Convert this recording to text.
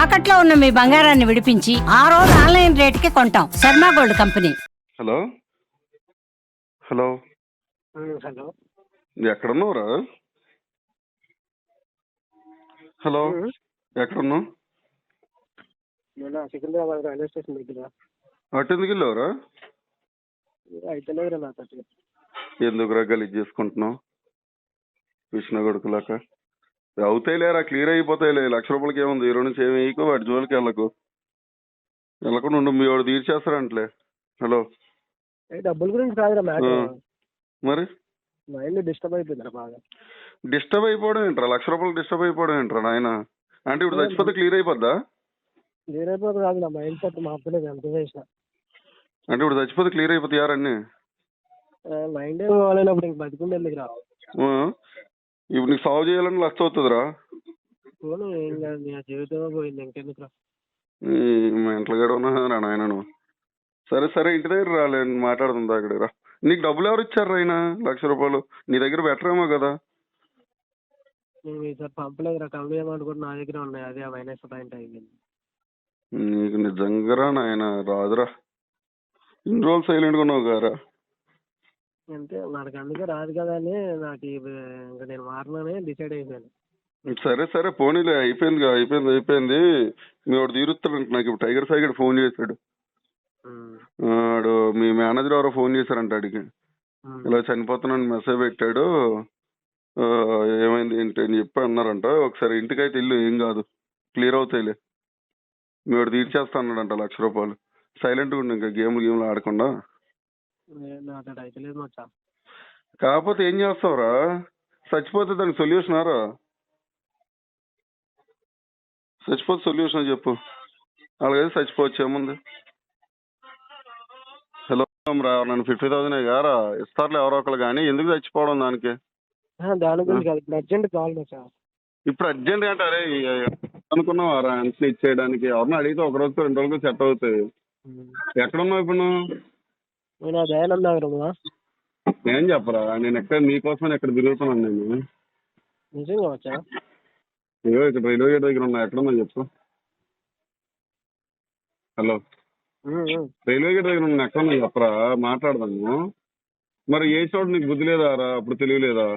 తాకట్లో ఉన్న మీ బంగారాన్ని విడిపించి ఆ రోజు ఆన్లైన్ రేటుకి కొంటాం. Sharma gold company. Hello hello hello. ఎక్కడున్నావురా? హలో ఎక్కడున్నావు? నేను సికింద్రాబాద్ రైల్వే స్టేషన్ దగ్గర. అటు ఎందుకు వెళ్ళావురా? అయితేలేదురా నాతోటి. ఎందుకురా గలీజ్ చేసుకుంటున్నావు కృష్ణ కొడుకులాక? అవుతాయిలేరా, క్లియర్ అయిపోతాయిలే. ₹1,00,000 ఏముంది? 2 నుంచి ఏమి వేయకు, వాటి జోలికి వెళ్ళకుండా ఉండు. మీ వాడు తీర్చేస్తారంటలే. హలో డబ్బుల గురించి కాదురా మ్యాటర్. మరి మైండ్ డిస్టర్బ్ అయిపోయిందిరా బాగా. డిస్టర్బ్ అయిపోవడం ఏంట్రా? ₹1,00,000 డిస్టర్బ్ అయిపోవడం ఏంట్రా నాయన? అంటే ఇప్పుడు చచ్చిపోతే క్లియర్ అయిపోద్దా? క్లియర్ అయిపోతుంది కాదు, నా మైండ్ సెట్ మార్చలేదు ఎంత చేసిన. అంటే ఇప్పుడు చచ్చిపోతే క్లియర్ అయిపోతాయి యారన్నీ? మైండే పోలేనప్పుడు ఇంక బతికుండేందుకు రా. ఇప్పుడు నీకు సాల్వ్ చేయాలని లక్ష అవుతుందిరా. పోను ఏం కాదు, నీ జీవితమే పోయింది ఇంకెందుకు రా. మా ఇంట్లో కూడా ఉన్నా నాయన నువ్వు. సరే సరే, ఇంటి దగ్గర రాలే, మాట్లాడుతుందా అక్కడ రా. నీకు డబ్బులు ఎవరు ఇచ్చారు అయినా? ₹1,00,000 నీ దగ్గర బెటరేమో కదా. నేను ఈసారి పంపలేదురా, కంపెనీ అమౌంట్ కూడా నా దగ్గర ఉన్నాయి, అదే మైనస్ పాయింట్ అయింది. నీకు నిజంగా నాయన రాదురా. ఇన్ని రోజులు సైలెంట్గా ఉన్నావు కారా? అంతే, మనకు అందుకే రాదు కదా అని నాకు ఇంకా నేను మారనని డిసైడ్ అయిపోయాను. సరే సరే పోనీలే, అయిపోయింది. మీ వాడు తీరుస్తాడంట. నాకు ఇప్పుడు టైగర్ సాయి ఫోన్ చేశాడు. వాడు మీ మేనేజర్ ఎవరో ఫోన్ చేశారంట అడిగి, ఇలా చనిపోతున్నాను మెసేజ్ పెట్టాడు, ఏమైంది ఏంటి అని చెప్పి అన్నారంట. ఒకసారి ఇంటికైతే ఇల్లు, ఏం కాదు, క్లియర్ అవుతాయిలే. మీ వాడు తీర్చేస్తా అన్నాడంట ₹1,00,000. సైలెంట్గా ఉండు, ఇంకా గేమ్లు ఆడకుండా. కాకపోతే ఏం చేస్తావురా? చచ్చిపోతే దానికి సొల్యూషన్ ఆరా? చచ్చిపోతే సొల్యూషన్ చెప్పు. అలాగైతే చచ్చిపోవచ్చు, ఏముంది? హలో రా, నన్ను 50,000 గారా ఇస్తారులే ఎవరో ఒకరు, కానీ ఎందుకు చచ్చిపోవడం దానికి? దాని గురించి కాదు, ఇప్పుడు అర్జెంట్ కావాలి మచ్చా. ఇప్పుడు అర్జెంట్ అంటే అరే అనుకున్నావా రా అన్సీ ఇచ్చేయడానికి? ఎవరిని అడిగితే 1 రోజుకో 2 రోజుకో సెట్ అవుతాయి. ఎక్కడున్నావు ఇప్పుడు నువ్వు? నేను దయానంద నగరమా. ఏం చెప్పరా, నేను నీకోసమని ఎక్కడ తిరుగుతున్నాను నేను. నిజంగా వచ్చా? ఏవో ఇక్కడ రైల్వే గేట్ దగ్గర ఉన్నా. ఎక్కడున్నా చెప్పు. హలో, రైల్వే గేట్ దగ్గర ఉన్నా, ఎక్కడున్నా చెప్పరా, మాట్లాడదాము. మరి ఏ చోటు నీకు బుద్ధి లేదా రా? అప్పుడు తెలియలేదా?